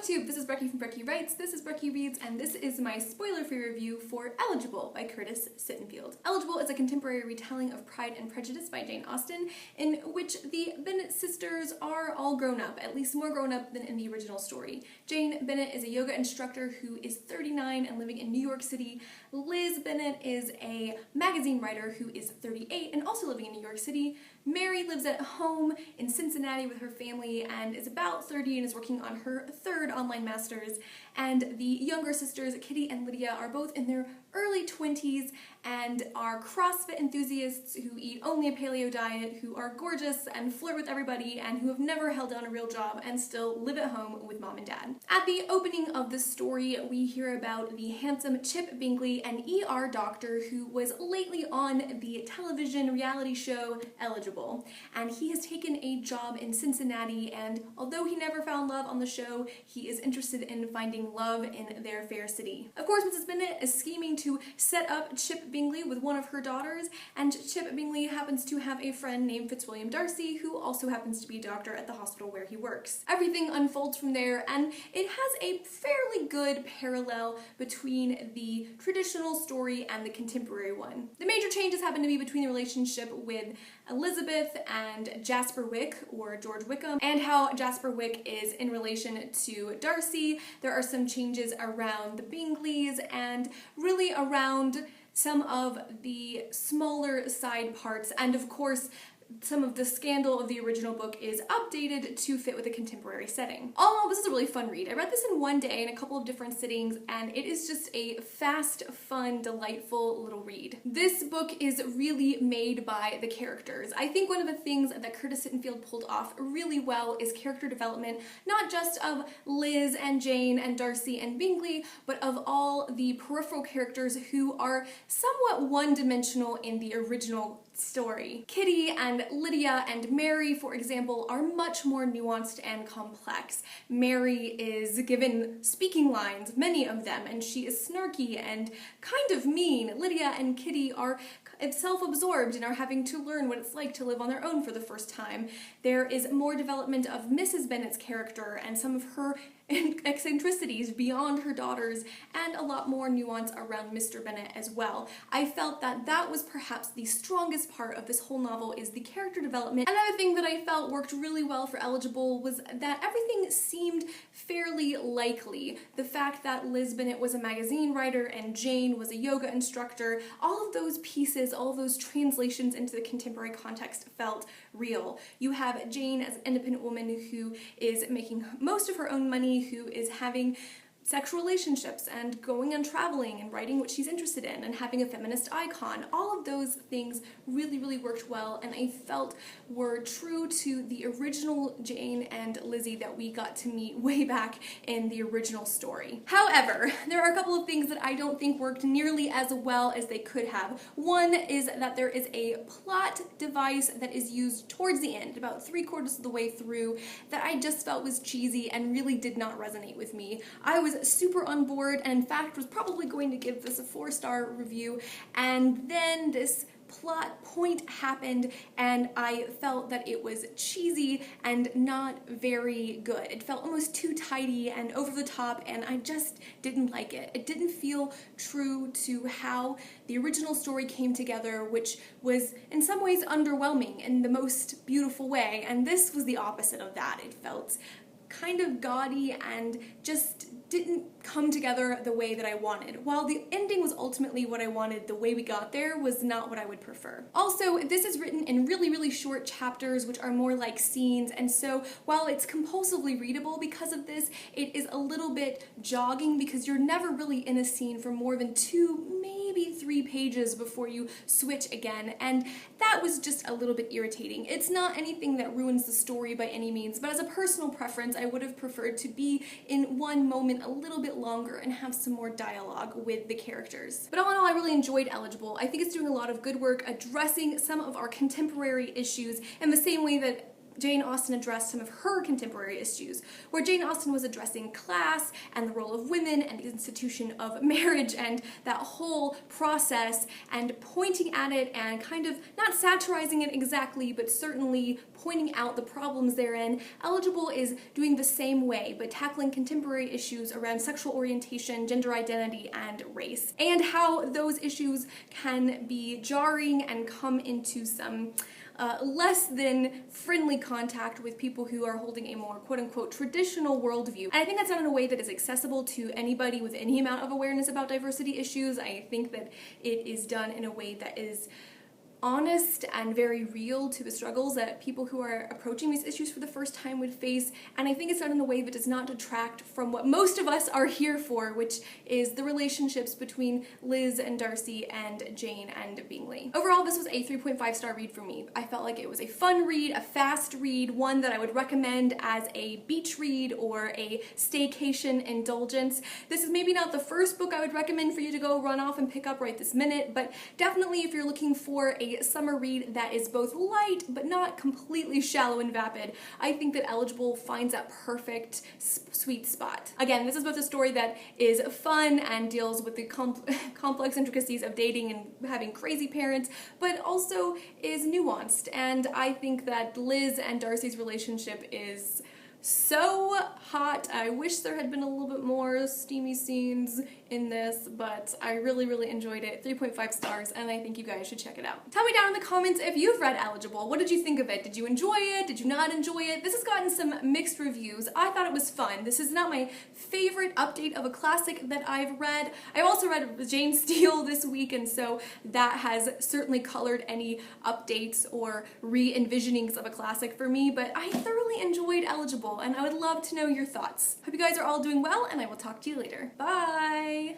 BookTube, this is Brecky from Brecky Writes, this is Brecky Reads, and this is my spoiler-free review for Eligible by Curtis Sittenfield. Eligible is a contemporary retelling of Pride and Prejudice by Jane Austen, in which the Bennet sisters are all grown up, at least more grown up than in the original story. Jane Bennet is a yoga instructor who is 39 and living in New York City. Liz Bennet is a magazine writer who is 38 and also living in New York City. Mary lives at home in Cincinnati with her family and is about 30 and is working on her third online master's. And the younger sisters, Kitty and Lydia, are both in their early 20s and are CrossFit enthusiasts who eat only a paleo diet, who are gorgeous and flirt with everybody, and who have never held down a real job and still live at home with mom and dad. At the opening of the story, we hear about the handsome Chip Bingley, an ER doctor who was lately on the television reality show Eligible. And he has taken a job in Cincinnati, and although he never found love on the show, he is interested in finding love in their fair city. Of course, Mrs. Bennet is scheming to set up Chip Bingley with one of her daughters, and Chip Bingley happens to have a friend named Fitzwilliam Darcy who also happens to be a doctor at the hospital where he works. Everything unfolds from there, and it has a fairly good parallel between the traditional story and the contemporary one. The major changes happen to be between the relationship with Elizabeth and Jasper Wick, or George Wickham, and how Jasper Wick is in relation to Darcy. There are some changes around the Bingleys and really around some of the smaller side parts, and of course some of the scandal of the original book is updated to fit with a contemporary setting. All in all, this is a really fun read. I read this in one day in a couple of different sittings, and it is just a fast, fun, delightful little read. This book is really made by the characters. I think one of the things that Curtis Sittenfield pulled off really well is character development, not just of Liz and Jane and Darcy and Bingley, but of all the peripheral characters who are somewhat one-dimensional in the original story. Kitty and Lydia and Mary, for example, are much more nuanced and complex. Mary is given speaking lines, many of them, and she is snarky and kind of mean. Lydia and Kitty are self-absorbed and are having to learn what it's like to live on their own for the first time. There is more development of Mrs. Bennet's character and some of her eccentricities beyond her daughters, and a lot more nuance around Mr. Bennet as well. I felt that that was perhaps the strongest part of this whole novel, is the character development. Another thing that I felt worked really well for Eligible was that everything seemed fairly likely. The fact that Liz Bennet was a magazine writer and Jane was a yoga instructor, all of those pieces, all of those translations into the contemporary context felt real. You have Jane as an independent woman who is making most of her own money, who is having sexual relationships and going and traveling and writing what she's interested in and having a feminist icon. All of those things really, really worked well, and I felt were true to the original Jane and Lizzie that we got to meet way back in the original story. However, there are a couple of things that I don't think worked nearly as well as they could have. One is that there is a plot device that is used towards the end, about 3/4 of the way through, that I just felt was cheesy and really did not resonate with me. I was super on board, and in fact was probably going to give this a 4-star review, and then this plot point happened and I felt that it was cheesy and not very good. It felt almost too tidy and over the top, and I just didn't like it. It didn't feel true to how the original story came together, which was in some ways underwhelming in the most beautiful way, and this was the opposite of that. It felt kind of gaudy and just didn't come together the way that I wanted. While the ending was ultimately what I wanted, the way we got there was not what I would prefer. Also, this is written in really, really short chapters, which are more like scenes, and so while it's compulsively readable because of this, it is a little bit jogging because you're never really in a scene for more than 2, maybe 3 pages before you switch again, and that was just a little bit irritating. It's not anything that ruins the story by any means, but as a personal preference, I would have preferred to be in one moment a little bit longer and have some more dialogue with the characters. But all in all, I really enjoyed Eligible. I think it's doing a lot of good work addressing some of our contemporary issues in the same way that Jane Austen addressed some of her contemporary issues, where Jane Austen was addressing class and the role of women and the institution of marriage and that whole process, and pointing at it and kind of not satirizing it exactly, but certainly pointing out the problems therein. Eligible is doing the same way, but tackling contemporary issues around sexual orientation, gender identity, and race, and how those issues can be jarring and come into some less than friendly contact with people who are holding a more quote-unquote traditional worldview. And I think that's done in a way that is accessible to anybody with any amount of awareness about diversity issues. I think that it is done in a way that is honest and very real to the struggles that people who are approaching these issues for the first time would face, and I think it's done in a way that does not detract from what most of us are here for, which is the relationships between Liz and Darcy and Jane and Bingley. Overall, this was a 3.5-star read for me. I felt like it was a fun read, a fast read, one that I would recommend as a beach read or a staycation indulgence. This is maybe not the first book I would recommend for you to go run off and pick up right this minute, but definitely if you're looking for a summer read that is both light but not completely shallow and vapid, I think that Eligible finds that perfect sweet spot. Again, this is both a story that is fun and deals with the complex intricacies of dating and having crazy parents, but also is nuanced, and I think that Liz and Darcy's relationship is so hot. I wish there had been a little bit more steamy scenes in this, but I really, really enjoyed it. 3.5 stars, and I think you guys should check it out. Tell me down in the comments if you've read Eligible. What did you think of it? Did you enjoy it? Did you not enjoy it? This has gotten some mixed reviews. I thought it was fun. This is not my favorite update of a classic that I've read. I've also read Jane Steele this week, and so that has certainly colored any updates or re-envisionings of a classic for me, but I thoroughly enjoyed Eligible, and I would love to know your thoughts. Hope you guys are all doing well, and I will talk to you later. Bye!